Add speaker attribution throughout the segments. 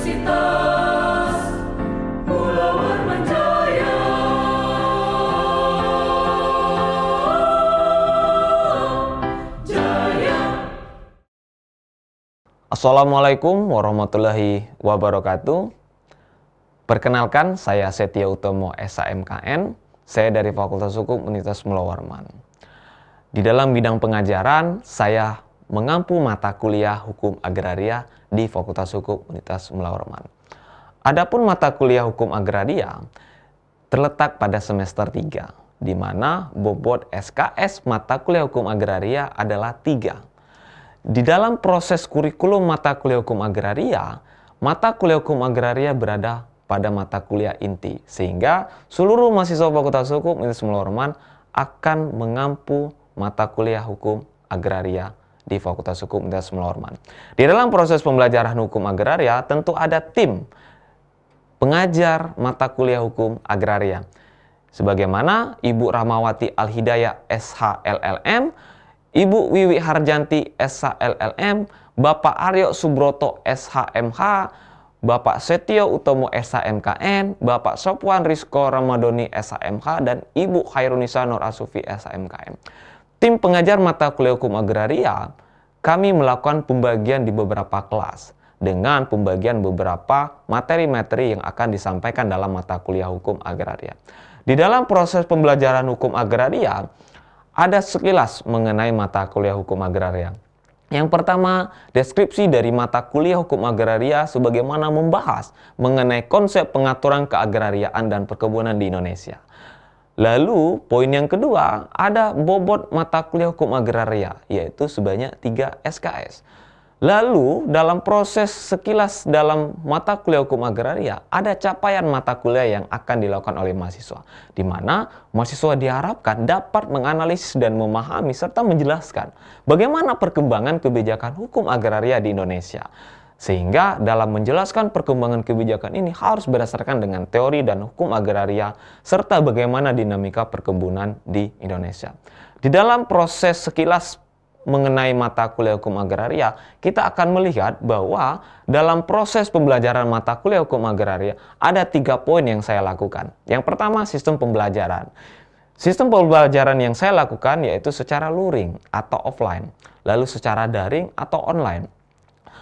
Speaker 1: Universitas Pulau Jaya.
Speaker 2: Assalamualaikum warahmatullahi wabarakatuh. Perkenalkan, saya Setia Utomo SHMKN. Saya dari Fakultas Hukum Universitas Mullah Warman. Di dalam bidang pengajaran, saya mengampu mata kuliah Hukum Agraria di Fakultas Hukum Universitas Mullah Warman. Adapun mata kuliah Hukum Agraria terletak pada semester 3, di mana bobot SKS mata kuliah Hukum Agraria adalah 3. Di dalam proses kurikulum mata kuliah Hukum Agraria, mata kuliah Hukum Agraria berada pada mata kuliah inti, sehingga seluruh mahasiswa Fakultas Hukum Universitas Mullah Warman akan mengampu mata kuliah Hukum Agraria di Fakultas Hukum Universitas Mullah Warman. Di dalam proses pembelajaran Hukum Agraria tentu ada tim pengajar mata kuliah Hukum Agraria, sebagaimana Ibu Rahmawati Al-Hidayah SHLLM, Ibu Wiwi Harjanti SHLLM, Bapak Aryo Subroto SHMH, Bapak Setio Utomo SHMKN, Bapak Sopwan Rizko Ramadoni SHMH, dan Ibu Khairunisa Nur Asufi SHMKM. Tim pengajar mata kuliah Hukum Agraria, kami melakukan pembagian di beberapa kelas dengan pembagian beberapa materi-materi yang akan disampaikan dalam mata kuliah Hukum Agraria. Di dalam proses pembelajaran Hukum Agraria, ada sekilas mengenai mata kuliah Hukum Agraria. Yang pertama, deskripsi dari mata kuliah Hukum Agraria sebagaimana membahas mengenai konsep pengaturan keagrariaan dan perkebunan di Indonesia. Lalu, poin yang kedua, ada bobot mata kuliah Hukum Agraria, yaitu sebanyak 3 SKS. Lalu, dalam proses sekilas dalam mata kuliah Hukum Agraria, ada capaian mata kuliah yang akan dilakukan oleh mahasiswa, di mana mahasiswa diharapkan dapat menganalisis dan memahami serta menjelaskan bagaimana perkembangan kebijakan hukum agraria di Indonesia. Sehingga dalam menjelaskan perkembangan kebijakan ini harus berdasarkan dengan teori dan hukum agraria, serta bagaimana dinamika perkebunan di Indonesia. Di dalam proses sekilas mengenai mata kuliah Hukum Agraria, kita akan melihat bahwa dalam proses pembelajaran mata kuliah Hukum Agraria ada 3 poin yang saya lakukan. Yang pertama, sistem pembelajaran. Sistem pembelajaran yang saya lakukan yaitu secara luring atau offline, lalu secara daring atau online.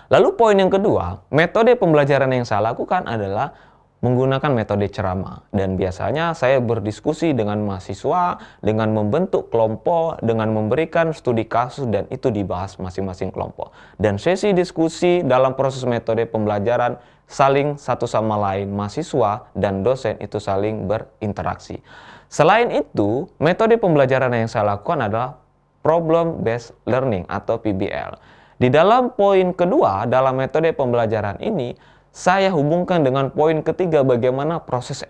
Speaker 2: Lalu poin yang kedua, metode pembelajaran yang saya lakukan adalah menggunakan metode ceramah, dan biasanya saya berdiskusi dengan mahasiswa dengan membentuk kelompok, dengan memberikan studi kasus, dan itu dibahas masing-masing kelompok. Dan sesi diskusi dalam proses metode pembelajaran saling satu sama lain, mahasiswa dan dosen itu saling berinteraksi. Selain itu, metode pembelajaran yang saya lakukan adalah problem based learning atau PBL. Di dalam poin kedua dalam metode pembelajaran ini, saya hubungkan dengan poin ketiga bagaimana proses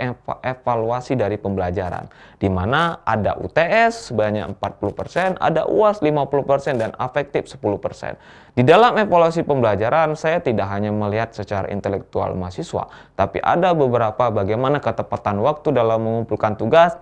Speaker 2: evaluasi dari pembelajaran, di mana ada UTS sebanyak 40%, ada UAS 50%, dan afektif 10%. Di dalam evaluasi pembelajaran, saya tidak hanya melihat secara intelektual mahasiswa, tapi ada beberapa bagaimana ketepatan waktu dalam mengumpulkan tugas,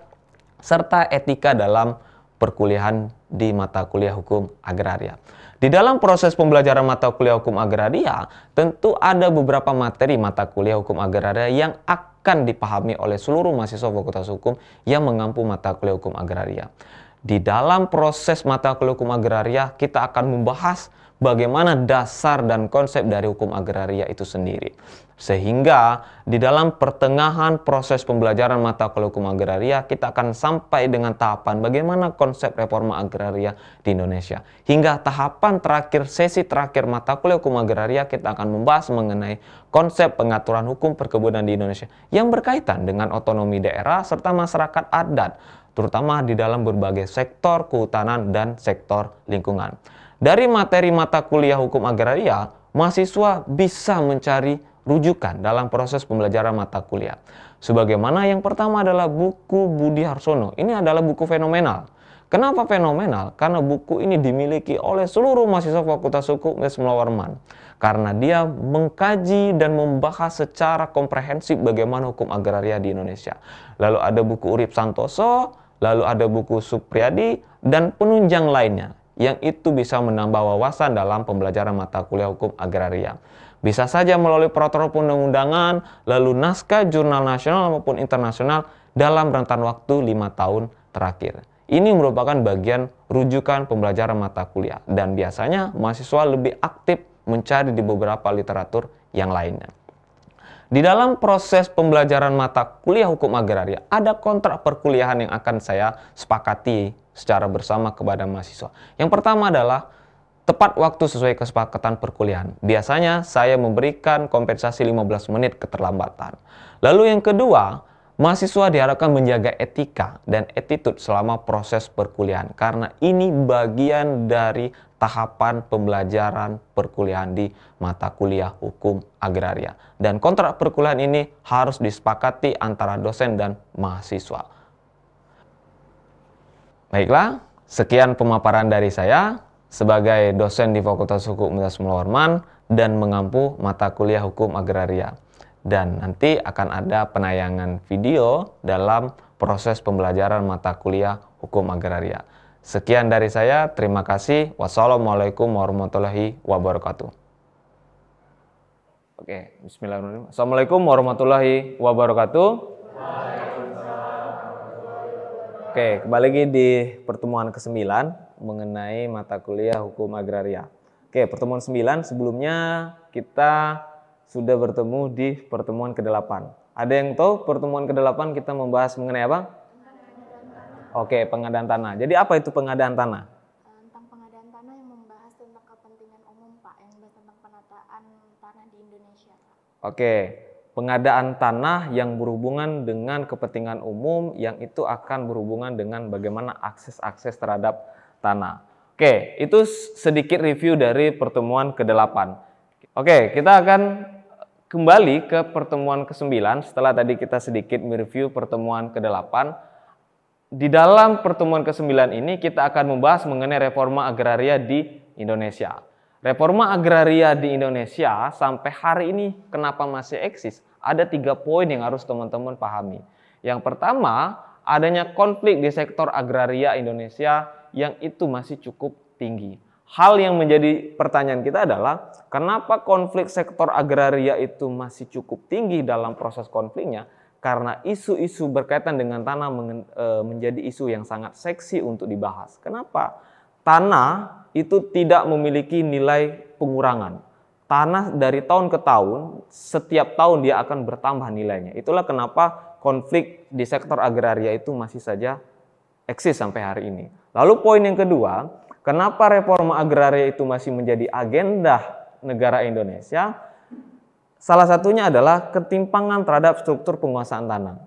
Speaker 2: serta etika dalam perkuliahan di mata kuliah Hukum Agraria. Di dalam proses pembelajaran mata kuliah Hukum Agraria, tentu ada beberapa materi mata kuliah Hukum Agraria yang akan dipahami oleh seluruh mahasiswa Fakultas Hukum yang mengampu mata kuliah Hukum Agraria. Di dalam proses mata kuliah Hukum Agraria, kita akan membahas bagaimana dasar dan konsep dari Hukum Agraria itu sendiri. Sehingga di dalam pertengahan proses pembelajaran mata kuliah Hukum Agraria, kita akan sampai dengan tahapan bagaimana konsep reforma agraria di Indonesia. Hingga tahapan terakhir, sesi terakhir mata kuliah Hukum Agraria, kita akan membahas mengenai konsep pengaturan hukum perkebunan di Indonesia yang berkaitan dengan otonomi daerah serta masyarakat adat, terutama di dalam berbagai sektor kehutanan dan sektor lingkungan. Dari materi mata kuliah Hukum Agraria, mahasiswa bisa mencari rujukan dalam proses pembelajaran mata kuliah. Sebagaimana yang pertama adalah buku Budi Harsono. Ini adalah buku fenomenal. Kenapa fenomenal? Karena buku ini dimiliki oleh seluruh mahasiswa Fakultas Hukum Universitas Mullah Warman. Karena dia mengkaji dan membahas secara komprehensif bagaimana hukum agraria di Indonesia. Lalu ada buku Urip Santoso, lalu ada buku Supriyadi, dan penunjang lainnya yang itu bisa menambah wawasan dalam pembelajaran mata kuliah Hukum Agraria. Bisa saja melalui peraturan perundang-undangan, lalu naskah jurnal nasional maupun internasional dalam rentan waktu 5 tahun terakhir. Ini merupakan bagian rujukan pembelajaran mata kuliah dan biasanya mahasiswa lebih aktif mencari di beberapa literatur yang lainnya. Di dalam proses pembelajaran mata kuliah hukum agraria, ada kontrak perkuliahan yang akan saya sepakati secara bersama kepada mahasiswa. Yang pertama adalah tepat waktu sesuai kesepakatan perkuliahan. Biasanya saya memberikan kompensasi 15 menit keterlambatan. Lalu yang kedua, mahasiswa diharapkan menjaga etika dan attitude selama proses perkuliahan. Karena ini bagian dari tahapan pembelajaran perkuliahan di mata kuliah hukum agraria. Dan kontrak perkuliahan ini harus disepakati antara dosen dan mahasiswa. Baiklah, sekian pemaparan dari saya sebagai dosen di Fakultas Hukum Universitas Mulla Warman dan mengampu mata kuliah hukum agraria. Dan nanti akan ada penayangan video dalam proses pembelajaran mata kuliah hukum agraria. Sekian dari saya, terima kasih. Wassalamualaikum warahmatullahi wabarakatuh. Oke, bismillahirrahmanirrahim. Assalamualaikum warahmatullahi wabarakatuh. Oke, kembali lagi di pertemuan ke-9 mengenai mata kuliah hukum agraria. Oke, pertemuan 9 sebelumnya kita sudah bertemu di pertemuan ke-8. Ada yang tahu pertemuan ke-8 kita membahas mengenai apa? Oke, pengadaan tanah. Jadi apa itu pengadaan tanah?
Speaker 3: Tentang pengadaan tanah yang membahas tentang kepentingan umum, Pak, yang membahas tentang penataan tanah di Indonesia, Pak.
Speaker 2: Oke, pengadaan tanah yang berhubungan dengan kepentingan umum yang itu akan berhubungan dengan bagaimana akses terhadap tanah. Oke, itu sedikit review dari pertemuan ke-8. Oke, kita akan kembali ke pertemuan ke-9 setelah tadi kita sedikit mereview pertemuan ke-8. Di dalam pertemuan ke-9 ini kita akan membahas mengenai reforma agraria di Indonesia. Reforma agraria di Indonesia sampai hari ini kenapa masih eksis? Ada 3 poin yang harus teman-teman pahami. Yang pertama, adanya konflik di sektor agraria Indonesia yang itu masih cukup tinggi. Hal yang menjadi pertanyaan kita adalah kenapa konflik sektor agraria itu masih cukup tinggi dalam proses konfliknya? Karena isu-isu berkaitan dengan tanah menjadi isu yang sangat seksi untuk dibahas. Kenapa? Tanah itu tidak memiliki nilai pengurangan. Tanah dari tahun ke tahun, setiap tahun dia akan bertambah nilainya. Itulah kenapa konflik di sektor agraria itu masih saja eksis sampai hari ini. Lalu poin yang kedua, kenapa reforma agraria itu masih menjadi agenda negara Indonesia? Salah satunya adalah ketimpangan terhadap struktur penguasaan tanah.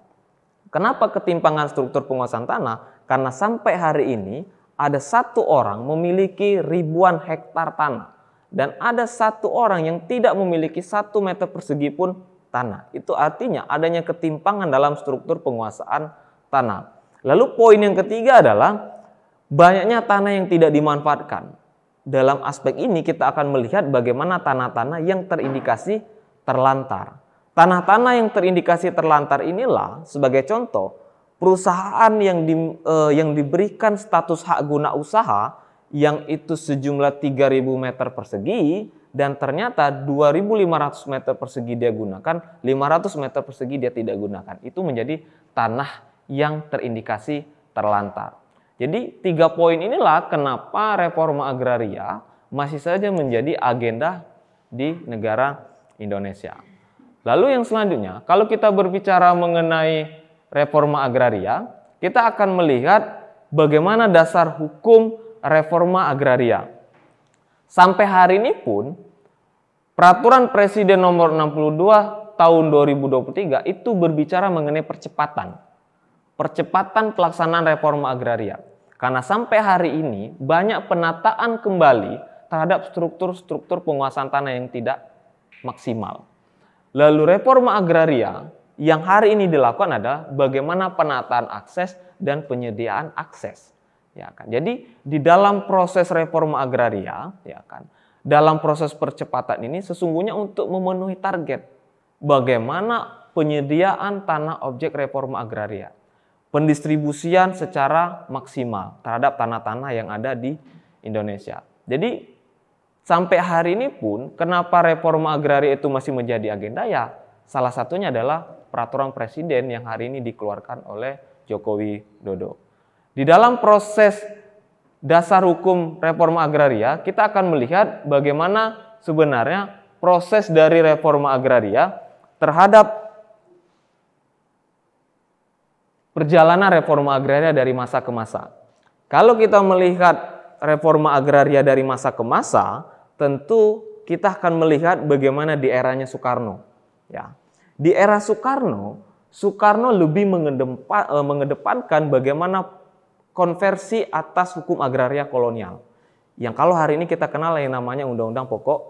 Speaker 2: Kenapa ketimpangan struktur penguasaan tanah? Karena sampai hari ini ada satu orang memiliki ribuan hektar tanah. Dan ada satu orang yang tidak memiliki 1 meter persegi pun tanah. Itu artinya adanya ketimpangan dalam struktur penguasaan tanah. Lalu poin yang ketiga adalah banyaknya tanah yang tidak dimanfaatkan. Dalam aspek ini kita akan melihat bagaimana tanah-tanah yang terindikasi terlantar. Tanah-tanah yang terindikasi terlantar inilah sebagai contoh perusahaan yang diberikan status hak guna usaha yang itu sejumlah 3.000 meter persegi dan ternyata 2.500 meter persegi dia gunakan, 500 meter persegi dia tidak gunakan. Itu menjadi tanah yang terindikasi terlantar. Jadi 3 poin inilah kenapa reforma agraria masih saja menjadi agenda di negara Indonesia. Lalu yang selanjutnya, kalau kita berbicara mengenai reforma agraria, kita akan melihat bagaimana dasar hukum reforma agraria. Sampai hari ini pun, Peraturan Presiden nomor 62 tahun 2023 itu berbicara mengenai percepatan pelaksanaan reforma agraria. Karena sampai hari ini banyak penataan kembali terhadap struktur-struktur penguasaan tanah yang tidak maksimal. Lalu reforma agraria yang hari ini dilakukan adalah bagaimana penataan akses dan penyediaan akses. Ya kan? Jadi di dalam proses reforma agraria, ya kan, dalam proses percepatan ini sesungguhnya untuk memenuhi target bagaimana penyediaan tanah objek reforma agraria, pendistribusian secara maksimal terhadap tanah-tanah yang ada di Indonesia. Jadi sampai hari ini pun kenapa reforma agraria itu masih menjadi agenda ya salah satunya adalah peraturan presiden yang hari ini dikeluarkan oleh Joko Widodo. Di dalam proses dasar hukum reforma agraria kita akan melihat bagaimana sebenarnya proses dari reforma agraria terhadap perjalanan reforma agraria dari masa ke masa. Kalau kita melihat reforma agraria dari masa ke masa, tentu kita akan melihat bagaimana di eranya Soekarno. Ya. Di era Soekarno, Soekarno lebih mengedepankan bagaimana konversi atas hukum agraria kolonial. Yang kalau hari ini kita kenal yang namanya Undang-Undang Pokok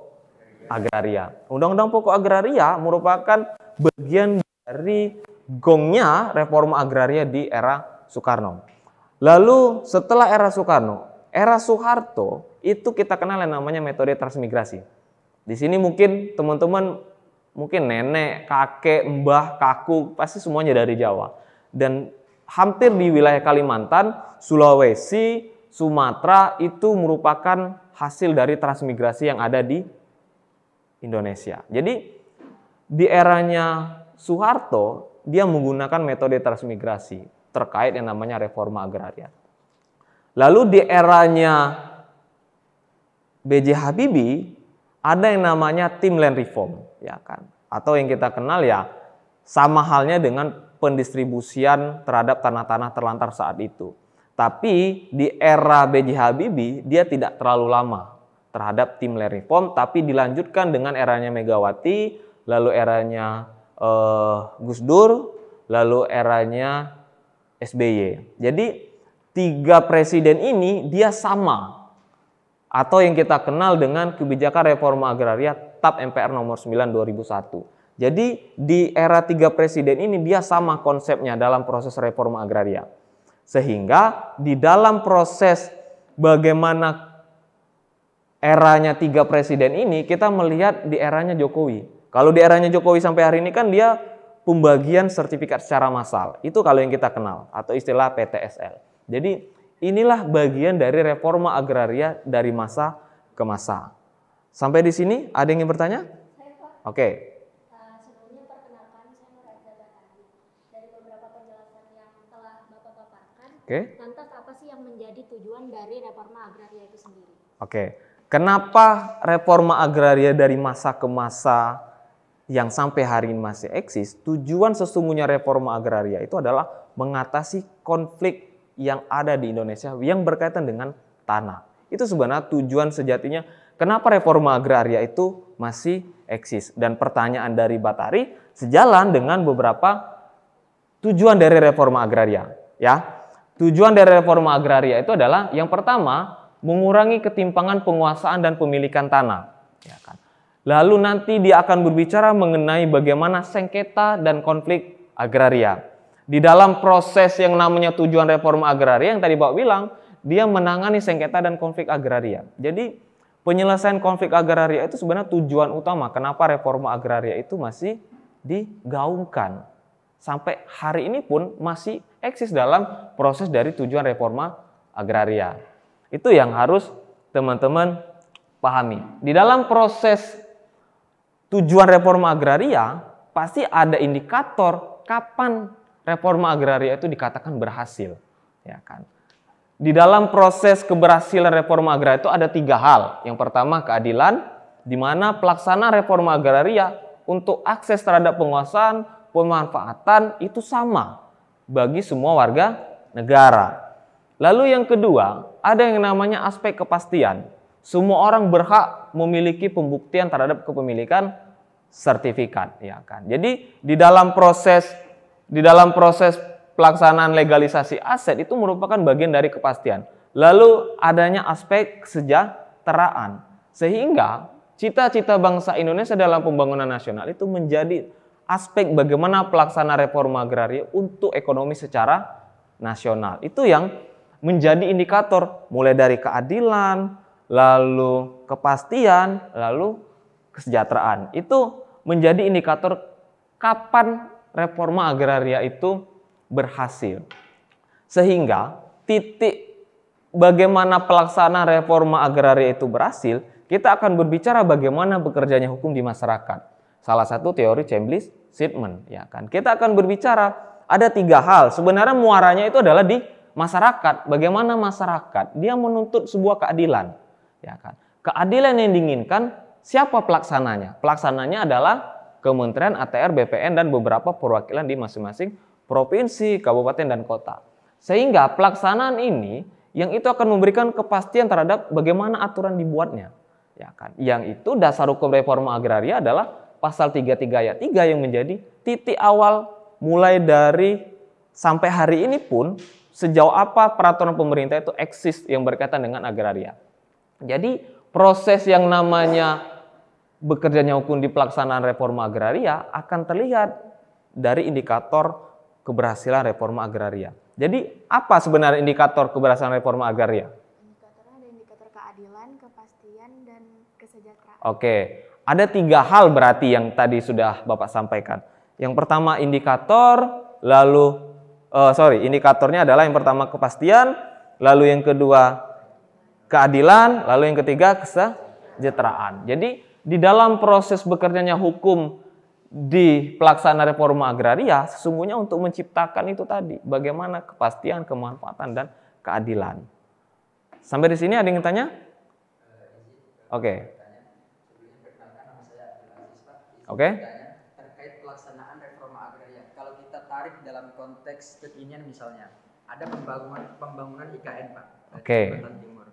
Speaker 2: Agraria. Undang-Undang Pokok Agraria merupakan bagian dari gongnya reforma agraria di era Soekarno. Lalu setelah era Soekarno, era Soeharto itu kita kenal yang namanya metode transmigrasi. Di sini mungkin teman-teman mungkin nenek, kakek, mbah, kaku pasti semuanya dari Jawa. Dan hampir di wilayah Kalimantan, Sulawesi, Sumatera itu merupakan hasil dari transmigrasi yang ada di Indonesia. Jadi di eranya Soeharto dia menggunakan metode transmigrasi terkait yang namanya reforma agraria. Lalu di eranya B.J. Habibie ada yang namanya tim land reform, ya kan? Atau yang kita kenal ya sama halnya dengan pendistribusian terhadap tanah-tanah terlantar saat itu. Tapi di era B.J. Habibie dia tidak terlalu lama terhadap tim land reform, tapi dilanjutkan dengan eranya Megawati, lalu eranya Gus Dur, lalu eranya SBY. Jadi 3 presiden ini dia sama atau yang kita kenal dengan kebijakan reforma agraria TAP MPR nomor 9 2001. Jadi di era 3 presiden ini dia sama konsepnya dalam proses reforma agraria. Sehingga di dalam proses bagaimana eranya 3 presiden ini kita melihat di eranya Jokowi. Kalau di eranya Jokowi sampai hari ini kan dia pembagian sertifikat secara massal. Itu kalau yang kita kenal atau istilah PTSL. Jadi inilah bagian dari reforma agraria dari masa ke masa. Sampai di sini ada yang ingin bertanya?
Speaker 3: Saya Pak,
Speaker 2: Oke.
Speaker 3: sebelumnya perkenalkan saya Nurhayza Batari. Dari beberapa penjelasan yang telah Bapak paparkan,
Speaker 2: Oke.
Speaker 3: lantas apa sih yang menjadi tujuan dari reforma agraria itu sendiri?
Speaker 2: Oke. Kenapa reforma agraria dari masa ke masa yang sampai hari ini masih eksis? Tujuan sesungguhnya reforma agraria itu adalah mengatasi konflik yang ada di Indonesia yang berkaitan dengan tanah. Itu sebenarnya tujuan sejatinya kenapa reforma agraria itu masih eksis. Dan pertanyaan dari Batari sejalan dengan beberapa tujuan dari reforma agraria. Ya, tujuan dari reforma agraria itu adalah yang pertama mengurangi ketimpangan penguasaan dan pemilikan tanah. Ya kan? Lalu nanti dia akan berbicara mengenai bagaimana sengketa dan konflik agraria. Di dalam proses yang namanya tujuan reforma agraria yang tadi Bapak bilang, dia menangani sengketa dan konflik agraria. Jadi penyelesaian konflik agraria itu sebenarnya tujuan utama kenapa reforma agraria itu masih digaungkan. Sampai hari ini pun masih eksis dalam proses dari tujuan reforma agraria. Itu yang harus teman-teman pahami. Di dalam proses tujuan reforma agraria pasti ada indikator kapan reforma agraria itu dikatakan berhasil, ya kan? Di dalam proses keberhasilan reforma agraria itu ada 3 hal. Yang pertama keadilan, di mana pelaksana reforma agraria untuk akses terhadap penguasaan, pemanfaatan itu sama bagi semua warga negara. Lalu yang kedua, ada yang namanya aspek kepastian. Semua orang berhak memiliki pembuktian terhadap kepemilikan sertifikat, ya kan? Jadi di dalam proses pelaksanaan legalisasi aset itu merupakan bagian dari kepastian. Lalu adanya aspek kesejahteraan. Sehingga cita-cita bangsa Indonesia dalam pembangunan nasional itu menjadi aspek bagaimana pelaksana reforma agraria untuk ekonomi secara nasional. Itu yang menjadi indikator mulai dari keadilan, lalu kepastian, lalu kesejahteraan. Itu menjadi indikator kapan reforma agraria itu berhasil. Sehingga titik bagaimana pelaksanaan reforma agraria itu berhasil, kita akan berbicara bagaimana bekerjanya hukum di masyarakat. Salah satu teori Chambliss-Sidman, ya kan. Kita akan berbicara ada 3 hal. Sebenarnya muaranya itu adalah di masyarakat. Bagaimana masyarakat dia menuntut sebuah keadilan, ya kan. Keadilan yang diinginkan, siapa pelaksananya? Pelaksananya adalah Kementerian ATR, BPN, dan beberapa perwakilan di masing-masing provinsi, kabupaten, dan kota. Sehingga pelaksanaan ini yang itu akan memberikan kepastian terhadap bagaimana aturan dibuatnya, ya kan. Yang itu dasar hukum reforma agraria adalah pasal 33 ayat 3 yang menjadi titik awal mulai dari sampai hari ini pun sejauh apa peraturan pemerintah itu eksis yang berkaitan dengan agraria. Jadi proses yang namanya bekerjanya hukum di pelaksanaan reforma agraria akan terlihat dari indikator keberhasilan reforma agraria. Jadi apa sebenarnya indikator keberhasilan reforma agraria?
Speaker 3: Indikatornya ada indikator keadilan, kepastian, dan kesejahteraan.
Speaker 2: Oke, ada 3 hal berarti yang tadi sudah Bapak sampaikan. Yang pertama indikator, indikatornya adalah yang pertama kepastian, lalu yang kedua keadilan, lalu yang ketiga kesejahteraan. Jadi di dalam proses bekerjanya hukum di pelaksanaan reforma agraria sesungguhnya untuk menciptakan itu tadi, bagaimana kepastian, kemanfaatan, dan keadilan. Sampai di sini ada yang tanya? Oke. Oke.
Speaker 4: Terkait pelaksanaan reforma agraria, kalau kita tarik dalam konteks kekinian misalnya, ada pembangunan IKN, Pak.
Speaker 2: Oke.
Speaker 4: Kalimantan Timur.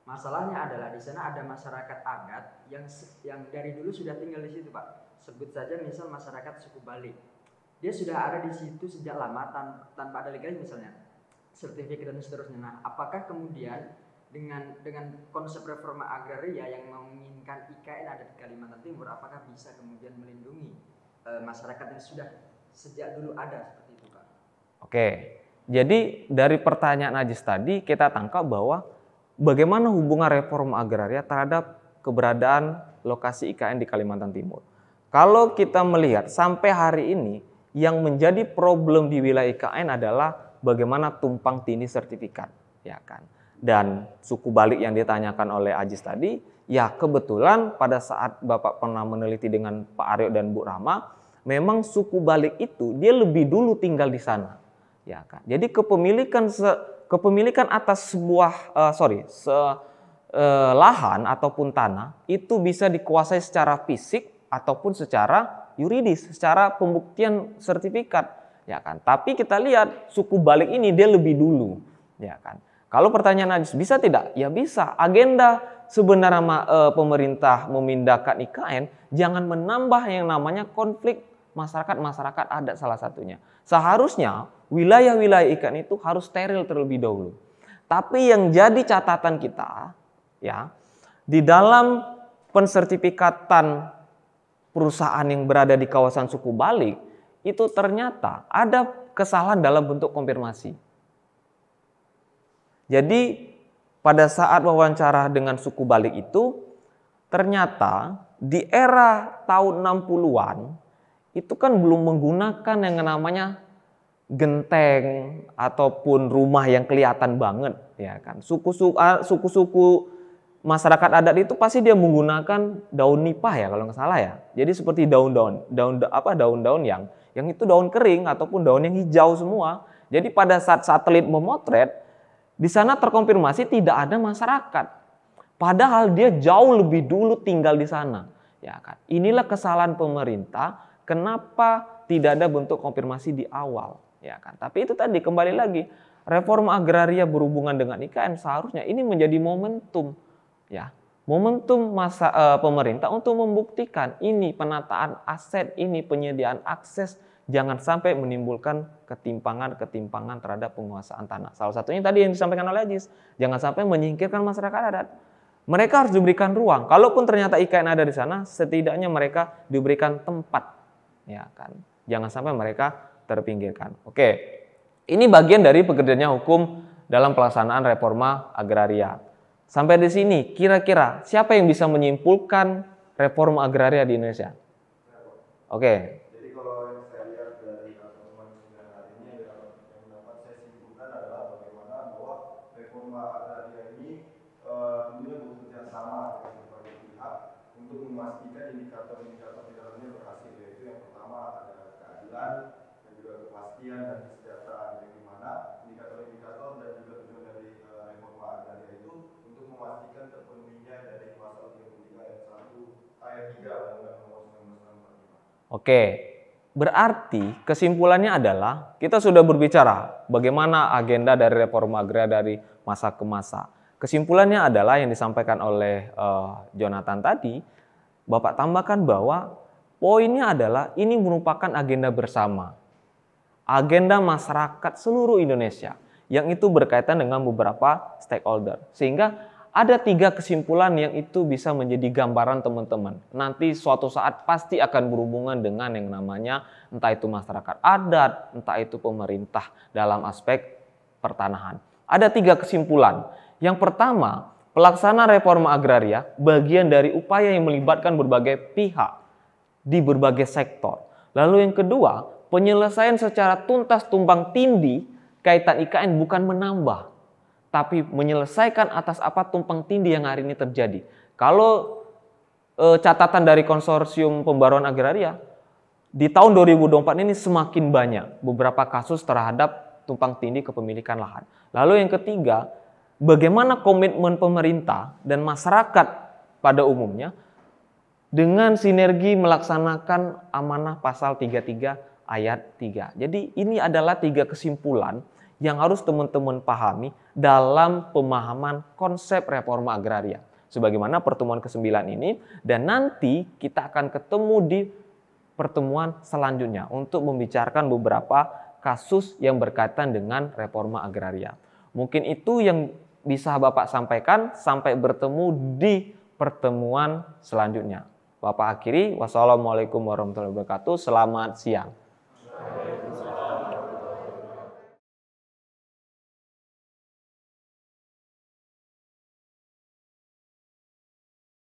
Speaker 4: Masalahnya adalah di sana ada masyarakat adat yang dari dulu sudah tinggal di situ, Pak. Sebut saja misal masyarakat suku Bali. Dia sudah ada di situ sejak lama tanpa ada legalitas misalnya, sertifikat dan seterusnya. Nah, apakah kemudian dengan konsep reforma agraria yang menginginkan IKN ada di Kalimantan Timur, apakah bisa kemudian melindungi masyarakat yang sudah sejak dulu ada seperti itu, Pak?
Speaker 2: Oke. Jadi dari pertanyaan Ajis tadi kita tangkap bahwa bagaimana hubungan reforma agraria terhadap keberadaan lokasi IKN di Kalimantan Timur. Kalau kita melihat sampai hari ini yang menjadi problem di wilayah IKN adalah bagaimana tumpang tindih sertifikat, ya kan. Dan suku Balik yang ditanyakan oleh Ajis tadi, ya kebetulan pada saat Bapak pernah meneliti dengan Pak Aryo dan Bu Rama, memang suku Balik itu dia lebih dulu tinggal di sana, ya kan. Jadi kepemilikan atas sebuah lahan ataupun tanah itu bisa dikuasai secara fisik ataupun secara yuridis, secara pembuktian sertifikat, ya kan. Tapi kita lihat suku Balik ini dia lebih dulu, ya kan. Kalau pertanyaan Ajis bisa tidak? Ya bisa. Agenda sebenarnya pemerintah memindahkan IKN jangan menambah yang namanya konflik masyarakat adat salah satunya. Seharusnya wilayah-wilayah IKN itu harus steril terlebih dahulu. Tapi yang jadi catatan kita, ya, di dalam pensertifikatan perusahaan yang berada di kawasan suku Balik itu ternyata ada kesalahan dalam bentuk konfirmasi. Jadi pada saat wawancara dengan suku Balik itu ternyata di era tahun 60-an itu kan belum menggunakan yang namanya genteng ataupun rumah yang kelihatan banget, ya kan. Suku-suku masyarakat adat itu pasti dia menggunakan daun nipah ya kalau nggak salah ya. Jadi seperti daun-daun yang itu daun kering ataupun daun yang hijau semua. Jadi pada saat satelit memotret di sana terkonfirmasi tidak ada masyarakat. Padahal dia jauh lebih dulu tinggal di sana, ya kan. Inilah kesalahan pemerintah kenapa tidak ada bentuk konfirmasi di awal, ya kan. Tapi itu tadi kembali lagi reforma agraria berhubungan dengan IKN seharusnya ini menjadi momentum. Ya, momentum pemerintah untuk membuktikan ini penataan aset, ini penyediaan akses, jangan sampai menimbulkan ketimpangan terhadap penguasaan tanah. Salah satunya tadi yang disampaikan oleh Ajis, jangan sampai menyingkirkan masyarakat adat. Mereka harus diberikan ruang. Kalaupun ternyata IKN ada di sana, setidaknya mereka diberikan tempat, ya kan. Jangan sampai mereka terpinggirkan. Oke, ini bagian dari pekerjaannya hukum dalam pelaksanaan reforma agraria. Sampai di sini, kira-kira siapa yang bisa menyimpulkan reforma agraria di Indonesia? Oke.
Speaker 5: Jadi kalau yang saya lihat dari pertemuan 9 hari ini yang dapat saya simpulkan adalah bagaimana bahwa reforma agraria pihak untuk memastikan indikator-indikator di dalamnya berhasil, yaitu yang pertama ada keadilan dan juga kepastian dan kesejahteraan, yang dimana indikator-indikator dan juga tujuan dari reforma agraria itu untuk memastikan terpenuhinya dari pasal 33 ayat 1 ayat 3 Undang-Undang Nomor 19 Tahun 45.
Speaker 2: Oke, berarti kesimpulannya adalah kita sudah berbicara bagaimana agenda dari reforma agraria dari masa ke masa. Kesimpulannya adalah yang disampaikan oleh Jonathan tadi, Bapak tambahkan bahwa poinnya adalah ini merupakan agenda bersama. Agenda masyarakat seluruh Indonesia yang itu berkaitan dengan beberapa stakeholder. Sehingga ada 3 kesimpulan yang itu bisa menjadi gambaran teman-teman. Nanti suatu saat pasti akan berhubungan dengan yang namanya entah itu masyarakat adat, entah itu pemerintah dalam aspek pertanahan. Ada 3 kesimpulan. Yang pertama, pelaksanaan reforma agraria bagian dari upaya yang melibatkan berbagai pihak di berbagai sektor. Lalu yang kedua, penyelesaian secara tuntas tumpang tindih kaitan IKN bukan menambah, tapi menyelesaikan atas apa tumpang tindih yang hari ini terjadi. Kalau catatan dari Konsorsium Pembaruan Agraria, di tahun 2024 ini semakin banyak beberapa kasus terhadap tumpang tindih kepemilikan lahan. Lalu yang ketiga, bagaimana komitmen pemerintah dan masyarakat pada umumnya dengan sinergi melaksanakan amanah pasal 33 ayat 3. Jadi ini adalah 3 kesimpulan yang harus teman-teman pahami dalam pemahaman konsep reforma agraria. Sebagaimana pertemuan ke-9 ini, dan nanti kita akan ketemu di pertemuan selanjutnya untuk membicarakan beberapa kasus yang berkaitan dengan reforma agraria. Mungkin itu yang bisa Bapak sampaikan, sampai bertemu di pertemuan selanjutnya. Bapak akhiri, wassalamualaikum warahmatullahi wabarakatuh, selamat siang.